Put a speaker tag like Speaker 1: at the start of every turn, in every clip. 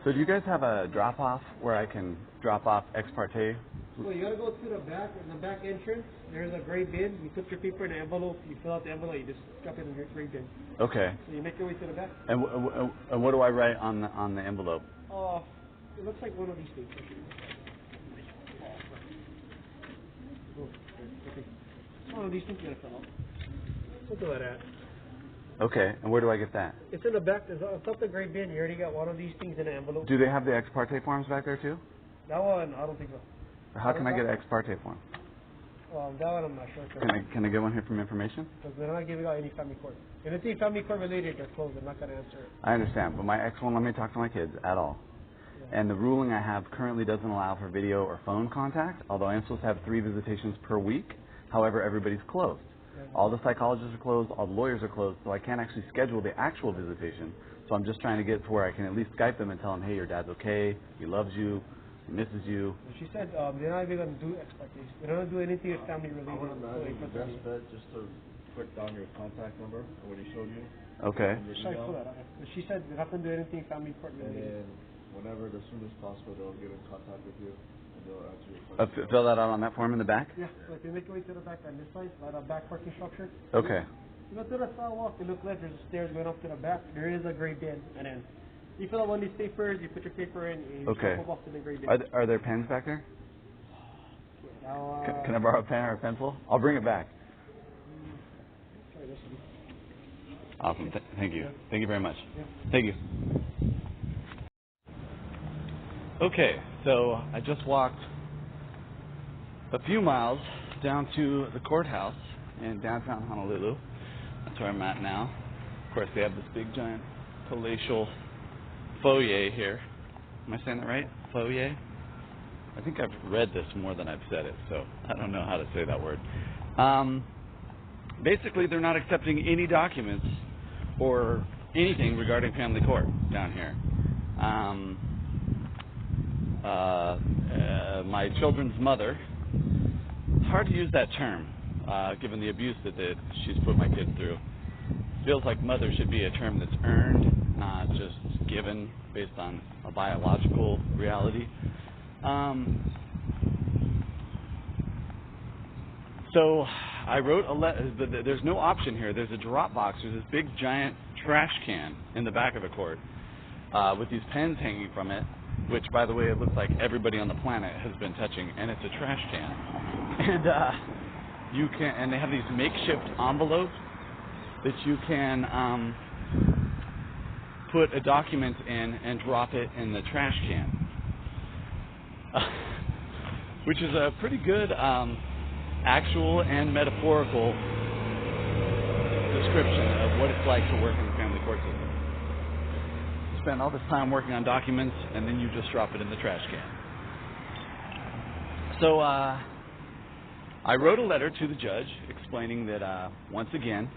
Speaker 1: So do you guys have a drop-off where I can drop off ex parte?
Speaker 2: Well, you gotta go to the back. In the back entrance, there's a gray bin. You put your paper in the envelope. You fill out the envelope. You just drop it in the gray bin.
Speaker 1: Okay.
Speaker 2: So you make your way to the back.
Speaker 1: And what do I write on the envelope?
Speaker 2: It looks like one of these things. Okay. One of these things you gotta fill out. Look at that.
Speaker 1: Okay. And where do I get that?
Speaker 2: It's in the back. It's up the gray bin. You already got one of these things in the envelope.
Speaker 1: Do they have the ex parte forms back there too?
Speaker 2: That one, I don't think so.
Speaker 1: How can I get an ex parte form?
Speaker 2: That one I'm not sure.
Speaker 1: Can I get one here from information?
Speaker 2: Because they're not giving out any family court. If it's any family court related, they're closed. They're not going to answer it.
Speaker 1: I understand, but my ex won't let me talk to my kids at all. Yeah. And the ruling I have currently doesn't allow for video or phone contact, although I'm supposed to have 3 visitations per week. However, everybody's closed. Yeah. All the psychologists are closed, all the lawyers are closed, so I can't actually schedule the actual visitation. So I'm just trying to get to where I can at least Skype them and tell them, hey, your dad's okay, he loves you, he misses you.
Speaker 2: She said they're not even going to do expectations. They're not going to do anything with family related.
Speaker 3: I would imagine the best bet just to put down your contact number or what he showed you.
Speaker 1: Okay.
Speaker 2: She said they're not going to do anything family court related.
Speaker 3: And then whenever, as soon as possible, they'll get in contact with you and they'll answer your questions.
Speaker 1: Fill that out on that form in the back?
Speaker 2: Yeah. So if you make your way to the back on this side, by the back parking structure.
Speaker 1: Okay.
Speaker 2: You go to the sidewalk, you look left, there's stairs going up to the back. There is a gray bin, and then you fill out one of these papers, you put your paper in, and you go off to the gray bin.
Speaker 1: Are there pens back there?
Speaker 2: Now,
Speaker 1: can I borrow a pen or a pencil? I'll bring it back.
Speaker 2: Sorry, this one.
Speaker 1: Awesome. Thank you.
Speaker 2: Yeah.
Speaker 1: Thank you very much.
Speaker 2: Yeah.
Speaker 1: Thank you. Okay, so I just walked a few miles down to the courthouse in downtown Honolulu. That's where I'm at now. Of course, they have this big, giant, palatial foyer here. Am I saying that right? Foyer? I think I've read this more than I've said it, so I don't know how to say that word. Basically, they're not accepting any documents or anything regarding family court down here. My children's mother, hard to use that term, given the abuse that she's put my kids through. Feels like mother should be a term that's earned, not just given based on a biological reality. So I wrote a letter. There's no option here. There's a drop box. There's this big giant trash can in the back of the court with these pens hanging from it, which, by the way, it looks like everybody on the planet has been touching, and it's a trash can. And and they have these makeshift envelopes that you can put a document in and drop it in the trash can, which is a pretty good actual and metaphorical description of what it's like to work in the family court system. You spend all this time working on documents, and then you just drop it in the trash can. So I wrote a letter to the judge explaining that, once again,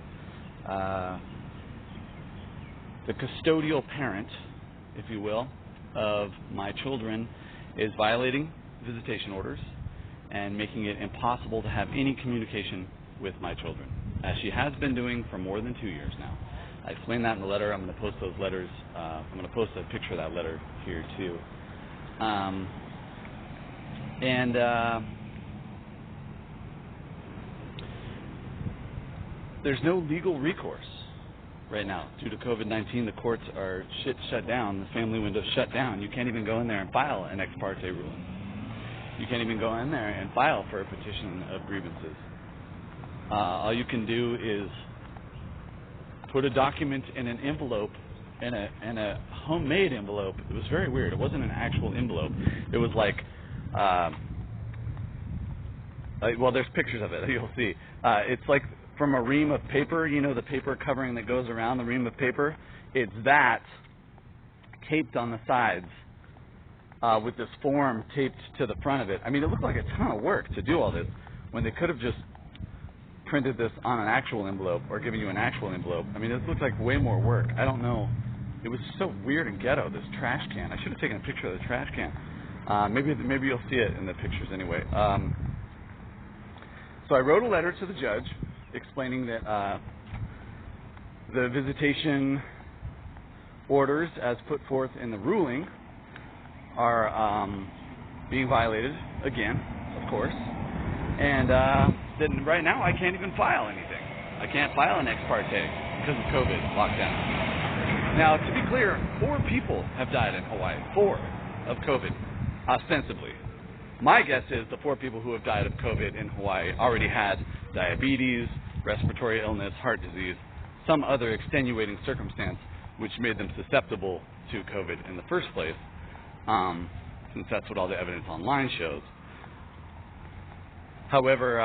Speaker 1: the custodial parent, if you will, of my children is violating visitation orders and making it impossible to have any communication with my children, as she has been doing for more than 2 years now. I explained that in the letter. I'm going to post those letters. I'm going to post a picture of that letter here, too. There's no legal recourse right now. Due to COVID-19, the courts are shut down. The family window's shut down. You can't even go in there and file an ex parte ruling. You can't even go in there and file for a petition of grievances. All you can do is put a document in an envelope, in a homemade envelope. It was very weird. It wasn't an actual envelope. It was like, well, there's pictures of it. You'll see. It's like from a ream of paper, you know, the paper covering that goes around the ream of paper. It's that taped on the sides with this form taped to the front of it. I mean, it looked like a ton of work to do all this when they could have just printed this on an actual envelope or given you an actual envelope. I mean, this looked like way more work. I don't know. It was so weird and ghetto, this trash can. I should have taken a picture of the trash can. Maybe you'll see it in the pictures anyway. So I wrote a letter to the judge explaining that the visitation orders as put forth in the ruling are being violated again, of course. And then right now I can't even file anything. I can't file an ex parte because of COVID lockdown. Now, to be clear, 4 people have died in Hawaii. 4 of COVID, ostensibly. My guess is the 4 people who have died of COVID in Hawaii already had diabetes, respiratory illness, heart disease, some other extenuating circumstance which made them susceptible to COVID in the first place, since that's what all the evidence online shows. However,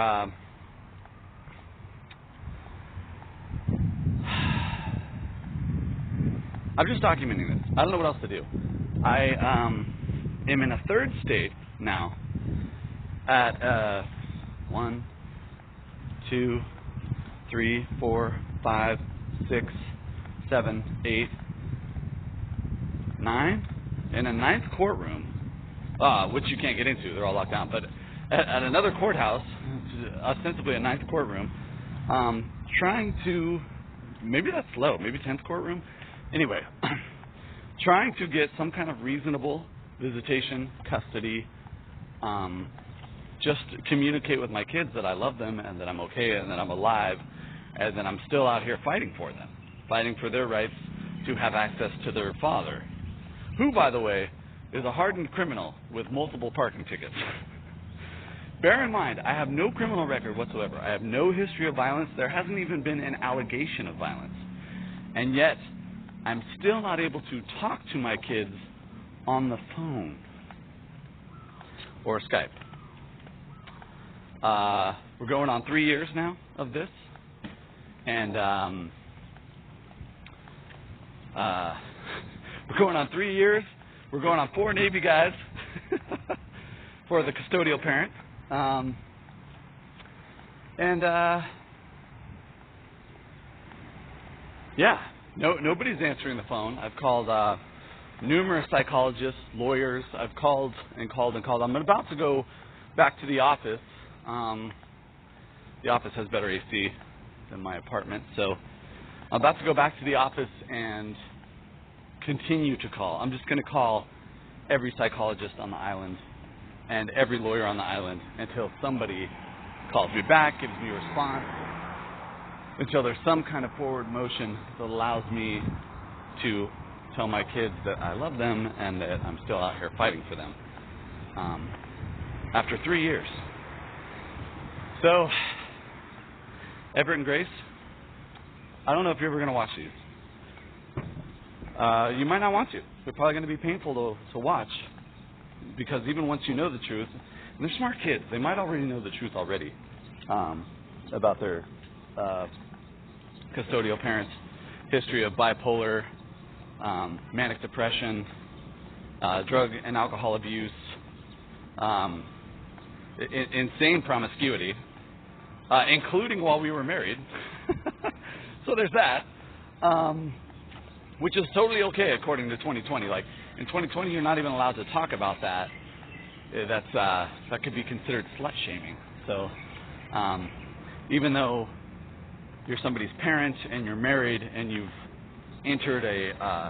Speaker 1: I'm just documenting this. I don't know what else to do. I am in a 3rd state now at 1, 2, 3, 4, 5, 6, 7, 8, 9, in a 9th courtroom, which you can't get into. They're all locked down. But at another courthouse, ostensibly a 9th courtroom, trying to, maybe that's low, maybe 10th courtroom. Anyway, trying to get some kind of reasonable visitation, custody, just communicate with my kids that I love them and that I'm okay and that I'm alive and that I'm still out here fighting for them, fighting for their rights to have access to their father, who, by the way, is a hardened criminal with multiple parking tickets. Bear in mind, I have no criminal record whatsoever. I have no history of violence. There hasn't even been an allegation of violence. And yet, I'm still not able to talk to my kids on the phone or Skype. We're going on 3 years now of this. And we're going on 3 years. We're going on 4 Navy guys for the custodial parent. Yeah, nobody's answering the phone. I've called numerous psychologists, lawyers. I've called and called and called. I'm about to go back to the office. The office has better AC than my apartment, so I'm about to go back to the office and continue to call. I'm just going to call every psychologist on the island and every lawyer on the island until somebody calls me back, gives me a response, until there's some kind of forward motion that allows me to tell my kids that I love them and that I'm still out here fighting for them. After 3 years. So, Everett and Grace, I don't know if you're ever going to watch these. You might not want to. They're probably going to be painful to watch, because even once you know the truth, and they're smart kids, they might already know the truth already about their custodial parents' history of bipolar, manic depression, drug and alcohol abuse, insane promiscuity, including while we were married. So there's that, which is totally okay according to 2020. Like, in 2020, you're not even allowed to talk about that. That could be considered slut shaming. So even though you're somebody's parent and you're married and you've entered a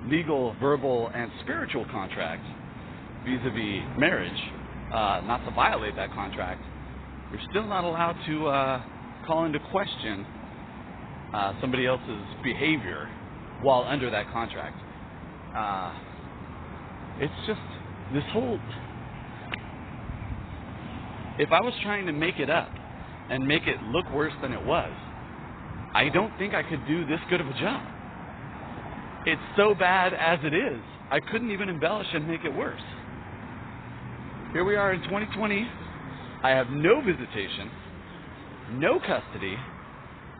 Speaker 1: legal, verbal, and spiritual contract vis-a-vis marriage, not to violate that contract, you're still not allowed to call into question somebody else's behavior while under that contract. It's just this whole... If I was trying to make it up and make it look worse than it was, I don't think I could do this good of a job. It's so bad as it is. I couldn't even embellish and make it worse. Here we are in 2020. I have no visitation, no custody.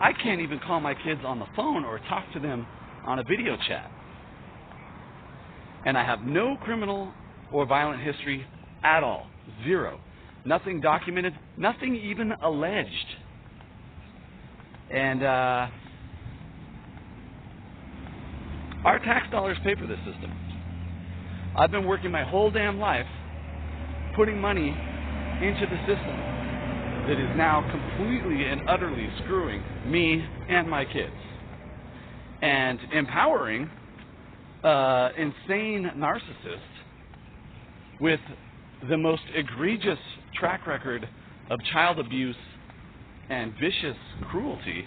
Speaker 1: I can't even call my kids on the phone or talk to them on a video chat. And I have no criminal or violent history at all. Zero. Nothing documented, nothing even alleged. And our tax dollars pay for this system. I've been working my whole damn life putting money into the system that is now completely and utterly screwing me and my kids, and empowering insane narcissist with the most egregious track record of child abuse and vicious cruelty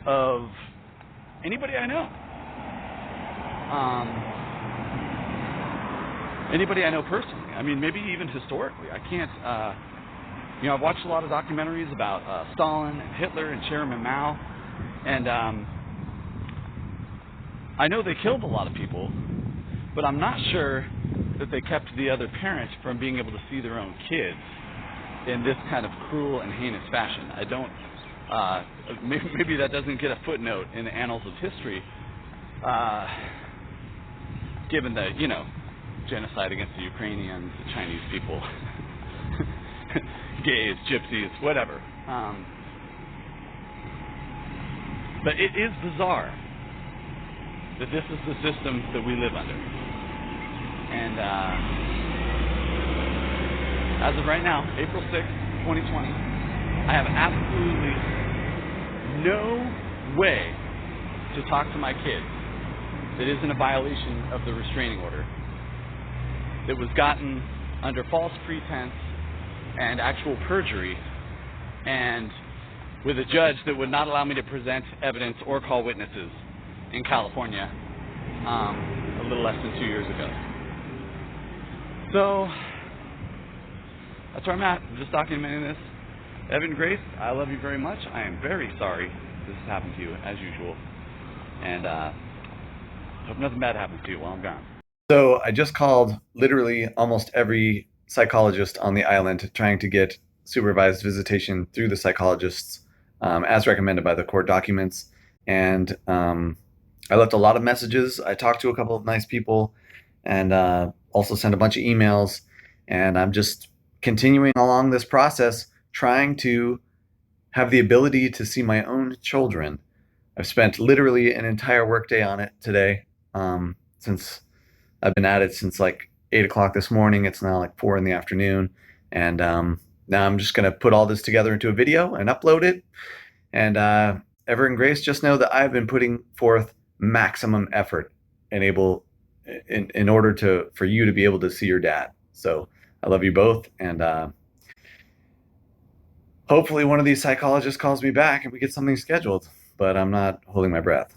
Speaker 1: of anybody I know. Anybody I know personally. I mean, maybe even historically. I can't, I've watched a lot of documentaries about Stalin and Hitler and Chairman Mao, and I know they killed a lot of people, but I'm not sure that they kept the other parent from being able to see their own kids in this kind of cruel and heinous fashion. I don't, maybe that doesn't get a footnote in the annals of history, given the, genocide against the Ukrainians, the Chinese people, gays, gypsies, whatever. But it is bizarre that this is the system that we live under. And as of right now, April 6th, 2020, I have absolutely no way to talk to my kids that isn't a violation of the restraining order that was gotten under false pretense and actual perjury, and with a judge that would not allow me to present evidence or call witnesses in California a little less than 2 years ago. So that's where I'm at. I'm just documenting this. Evan, Grace, I love you very much. I am very sorry this has happened to you, as usual, and hope nothing bad happens to you while I'm gone.
Speaker 4: So I just called literally almost every psychologist on the island trying to get supervised visitation through the psychologists as recommended by the court documents. And I left a lot of messages. I talked to a couple of nice people and also sent a bunch of emails. And I'm just continuing along this process, trying to have the ability to see my own children. I've spent literally an entire workday on it today since I've been at it since like 8 o'clock this morning. It's now like 4 in the afternoon. And now I'm just going to put all this together into a video and upload it. And Ever and Grace, just know that I've been putting forth maximum effort in order for you to be able to see your dad. So I love you both. And hopefully one of these psychologists calls me back and we get something scheduled. But I'm not holding my breath.